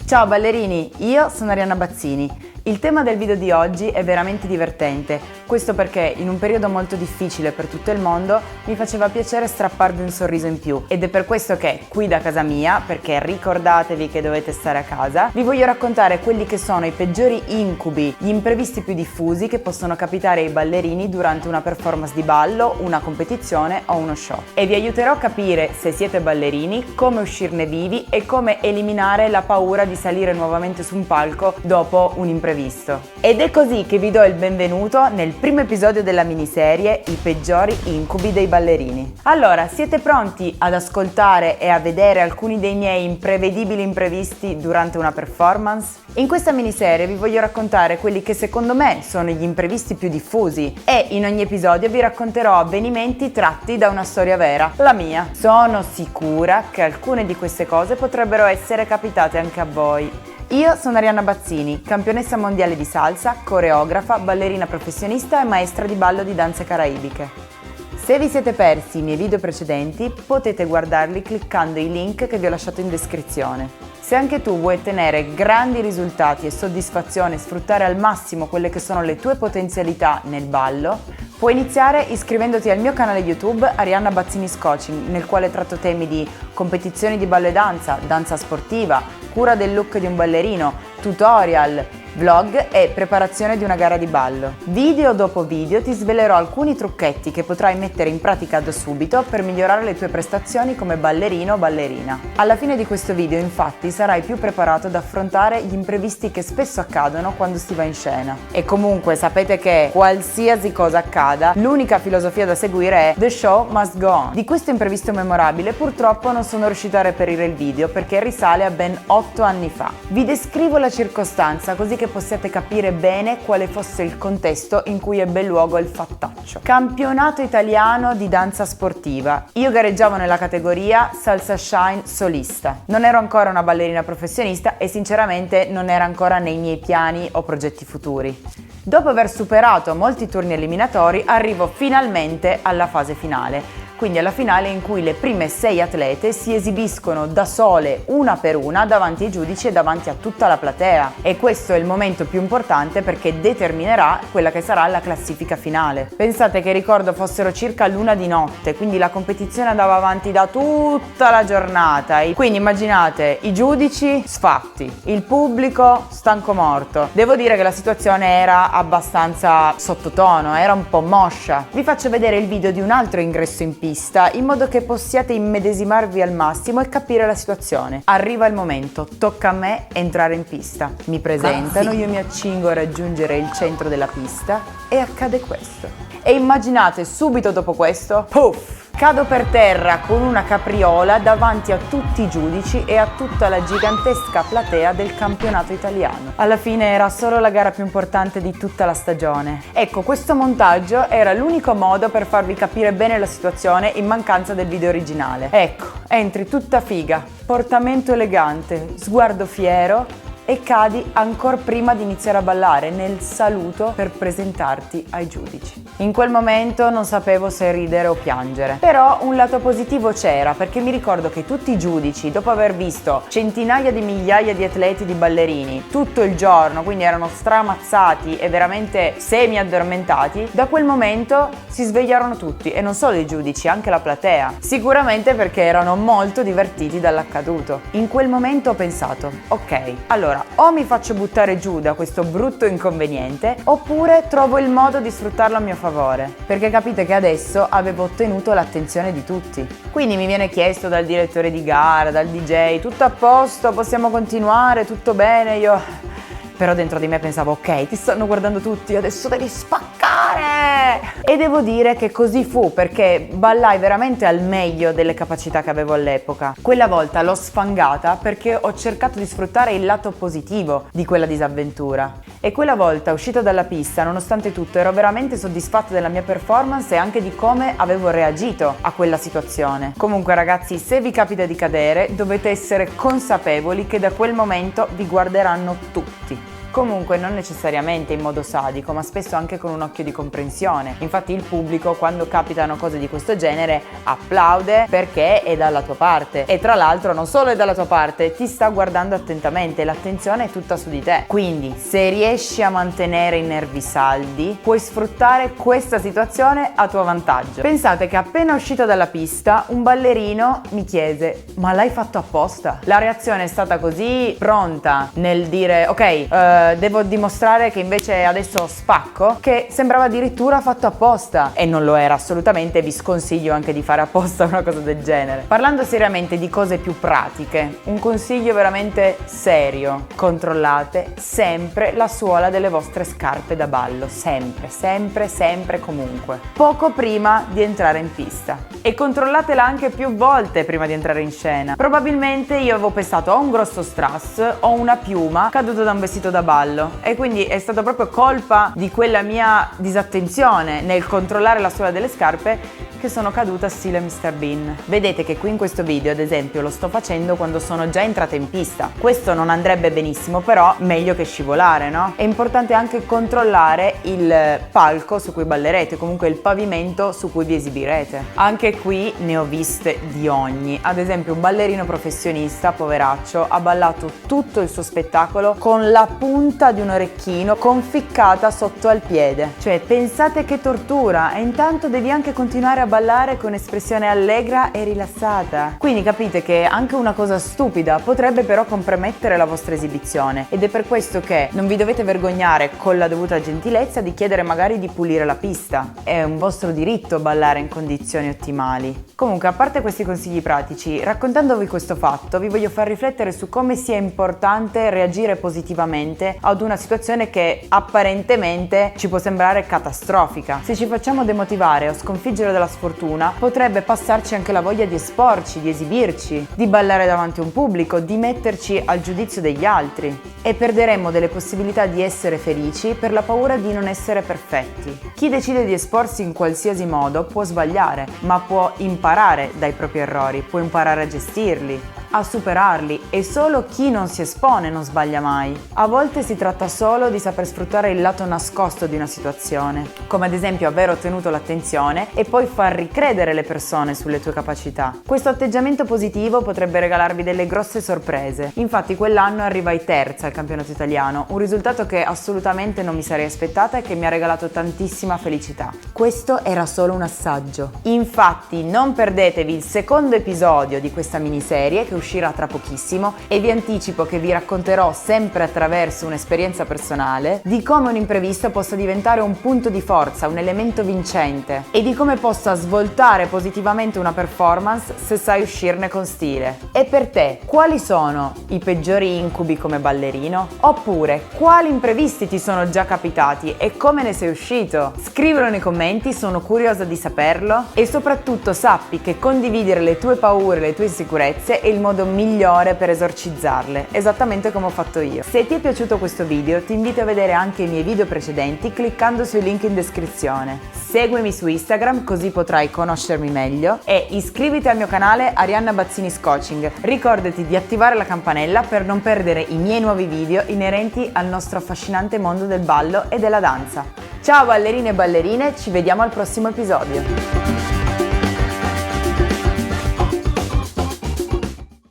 Ciao ballerini, io sono Arianna Bazzini. Il tema del video di oggi è veramente divertente, questo perché in un periodo molto difficile per tutto il mondo mi faceva piacere strapparvi un sorriso in più ed è per questo che qui da casa mia, perché ricordatevi che dovete stare a casa, vi voglio raccontare quelli che sono i peggiori incubi, gli imprevisti più diffusi che possono capitare ai ballerini durante una performance di ballo, una competizione o uno show. E vi aiuterò a capire se siete ballerini, come uscirne vivi e come eliminare la paura di salire nuovamente su un palco dopo un imprevisto. Ed è così che vi do il benvenuto nel primo episodio della miniserie I peggiori incubi dei ballerini. Allora, siete pronti ad ascoltare e a vedere alcuni dei miei imprevedibili imprevisti durante una performance? In questa miniserie vi voglio raccontare quelli che secondo me sono gli imprevisti più diffusi e in ogni episodio vi racconterò avvenimenti tratti da una storia vera, la mia. Sono sicura che alcune di queste cose potrebbero essere capitate anche a voi. Io sono Arianna Bazzini, campionessa mondiale di salsa, coreografa, ballerina professionista e maestra di ballo di danze caraibiche. Se vi siete persi i miei video precedenti, potete guardarli cliccando i link che vi ho lasciato in descrizione. Se anche tu vuoi ottenere grandi risultati e soddisfazione e sfruttare al massimo quelle che sono le tue potenzialità nel ballo, puoi iniziare iscrivendoti al mio canale YouTube Arianna Bazzinis Coaching, nel quale tratto temi di competizioni di ballo e danza sportiva, cura del look di un ballerino, tutorial, vlog e preparazione di una gara di ballo. Video dopo video ti svelerò alcuni trucchetti che potrai mettere in pratica da subito per migliorare le tue prestazioni come ballerino o ballerina. Alla fine di questo video, infatti, sarai più preparato ad affrontare gli imprevisti che spesso accadono quando si va in scena. E comunque sapete che qualsiasi cosa accada, l'unica filosofia da seguire è The show must go on. Di questo imprevisto memorabile purtroppo non sono riuscita a reperire il video perché risale a ben 8 anni fa. Vi descrivo la circostanza così che possiate capire bene quale fosse il contesto in cui ebbe luogo il fattaccio. Campionato italiano di danza sportiva. Io gareggiavo nella categoria Salsa Shine solista. Non ero ancora una ballerina professionista e sinceramente non era ancora nei miei piani o progetti futuri. Dopo aver superato molti turni eliminatori, arrivo finalmente alla fase finale. Quindi alla finale in cui le prime 6 atlete si esibiscono da sole una per una davanti ai giudici e davanti a tutta la platea. E questo è il momento più importante perché determinerà quella che sarà la classifica finale. Pensate che ricordo fossero circa l'1 di notte, quindi la competizione andava avanti da tutta la giornata. Quindi immaginate i giudici sfatti, il pubblico stanco morto. Devo dire che la situazione era abbastanza sottotono, era un po' moscia. Vi faccio vedere il video di un altro ingresso in pista in modo che possiate immedesimarvi al massimo e capire la situazione. Arriva il momento, tocca a me entrare in pista. Mi presentano, io mi accingo a raggiungere il centro della pista e accade questo. E immaginate subito dopo questo, puff! Cado per terra con una capriola davanti a tutti i giudici e a tutta la gigantesca platea del campionato italiano. Alla fine era solo la gara più importante di tutta la stagione. Ecco, questo montaggio era l'unico modo per farvi capire bene la situazione in mancanza del video originale. Ecco, entri tutta figa, portamento elegante, sguardo fiero e cadi ancora prima di iniziare a ballare nel saluto per presentarti ai giudici. In quel momento non sapevo se ridere o piangere, però un lato positivo c'era perché mi ricordo che tutti i giudici, dopo aver visto centinaia di migliaia di atleti di ballerini tutto il giorno, quindi erano stramazzati e veramente semi addormentati, da quel momento si svegliarono tutti e non solo i giudici, anche la platea, sicuramente perché erano molto divertiti dall'accaduto. In quel momento ho pensato, ok, allora o mi faccio buttare giù da questo brutto inconveniente oppure trovo il modo di sfruttarlo a mio favore, perché capite che adesso avevo ottenuto l'attenzione di tutti. Quindi mi viene chiesto dal direttore di gara, dal DJ, tutto a posto, possiamo continuare, tutto bene, io... Però dentro di me pensavo, ok, ti stanno guardando tutti, adesso devi spaccare! E devo dire che così fu, perché ballai veramente al meglio delle capacità che avevo all'epoca. Quella volta l'ho sfangata perché ho cercato di sfruttare il lato positivo di quella disavventura. E quella volta, uscita dalla pista, nonostante tutto, ero veramente soddisfatta della mia performance e anche di come avevo reagito a quella situazione. Comunque ragazzi, se vi capita di cadere, dovete essere consapevoli che da quel momento vi guarderanno tutti. Comunque non necessariamente in modo sadico, ma spesso anche con un occhio di comprensione. Infatti il pubblico, quando capitano cose di questo genere, applaude perché è dalla tua parte. E tra l'altro non solo è dalla tua parte, ti sta guardando attentamente, l'attenzione è tutta su di te. Quindi se riesci a mantenere i nervi saldi, puoi sfruttare questa situazione a tuo vantaggio. Pensate che appena uscito dalla pista, un ballerino mi chiese: ma l'hai fatto apposta? La reazione è stata così pronta nel dire ok, devo dimostrare che invece adesso spacco, che sembrava addirittura fatto apposta, e non lo era assolutamente. Vi sconsiglio anche di fare apposta una cosa del genere. Parlando seriamente di cose più pratiche, un consiglio veramente serio: controllate sempre la suola delle vostre scarpe da ballo, sempre, sempre, sempre, comunque, poco prima di entrare in pista, e controllatela anche più volte prima di entrare in scena. Probabilmente io avevo pensato: ho un grosso strass, ho una piuma caduta da un vestito da ballo, e quindi è stata proprio colpa di quella mia disattenzione nel controllare la suola delle scarpe che sono caduta stile Mr. Bean. Vedete che qui in questo video, ad esempio, lo sto facendo quando sono già entrata in pista. Questo non andrebbe benissimo, però meglio che scivolare, no? È importante anche controllare il palco su cui ballerete, comunque il pavimento su cui vi esibirete. Anche qui ne ho viste di ogni. Ad esempio un ballerino professionista, poveraccio, ha ballato tutto il suo spettacolo con la punta di un orecchino conficcata sotto al piede. Cioè, pensate che tortura, e intanto devi anche continuare a ballare con espressione allegra e rilassata. Quindi capite che anche una cosa stupida potrebbe però compromettere la vostra esibizione, ed è per questo che non vi dovete vergognare, con la dovuta gentilezza, di chiedere magari di pulire la pista. È un vostro diritto ballare in condizioni ottimali. Comunque, a parte questi consigli pratici, raccontandovi questo fatto vi voglio far riflettere su come sia importante reagire positivamente ad una situazione che apparentemente ci può sembrare catastrofica. Se ci facciamo demotivare o sconfiggere dalla sfortuna, potrebbe passarci anche la voglia di esporci, di esibirci, di ballare davanti a un pubblico, di metterci al giudizio degli altri, e perderemmo delle possibilità di essere felici per la paura di non essere perfetti. Chi decide di esporsi in qualsiasi modo può sbagliare, ma può imparare dai propri errori, può imparare a gestirli, a superarli, e solo chi non si espone non sbaglia mai. A volte si tratta solo di saper sfruttare il lato nascosto di una situazione, come ad esempio aver ottenuto l'attenzione e poi far ricredere le persone sulle tue capacità. Questo atteggiamento positivo potrebbe regalarvi delle grosse sorprese. Infatti quell'anno arrivai terza al campionato italiano, un risultato che assolutamente non mi sarei aspettata e che mi ha regalato tantissima felicità. Questo era solo un assaggio. Infatti non perdetevi il secondo episodio di questa miniserie, che uscirà tra pochissimo, e vi anticipo che vi racconterò, sempre attraverso un'esperienza personale, di come un imprevisto possa diventare un punto di forza, un elemento vincente, e di come possa svoltare positivamente una performance se sai uscirne con stile. E per te, quali sono i peggiori incubi come ballerino? Oppure, quali imprevisti ti sono già capitati e come ne sei uscito? Scrivilo nei commenti, sono curiosa di saperlo, e soprattutto sappi che condividere le tue paure, le tue insicurezze è il modo migliore per esorcizzarle, esattamente come ho fatto io. Se ti è piaciuto questo video, ti invito a vedere anche i miei video precedenti cliccando sui link in descrizione. Seguimi su Instagram, così potrai conoscermi meglio, e iscriviti al mio canale Arianna Bazzinis Coaching. Ricordati di attivare la campanella per non perdere i miei nuovi video inerenti al nostro affascinante mondo del ballo e della danza. Ciao ballerine e ballerine, ci vediamo al prossimo episodio.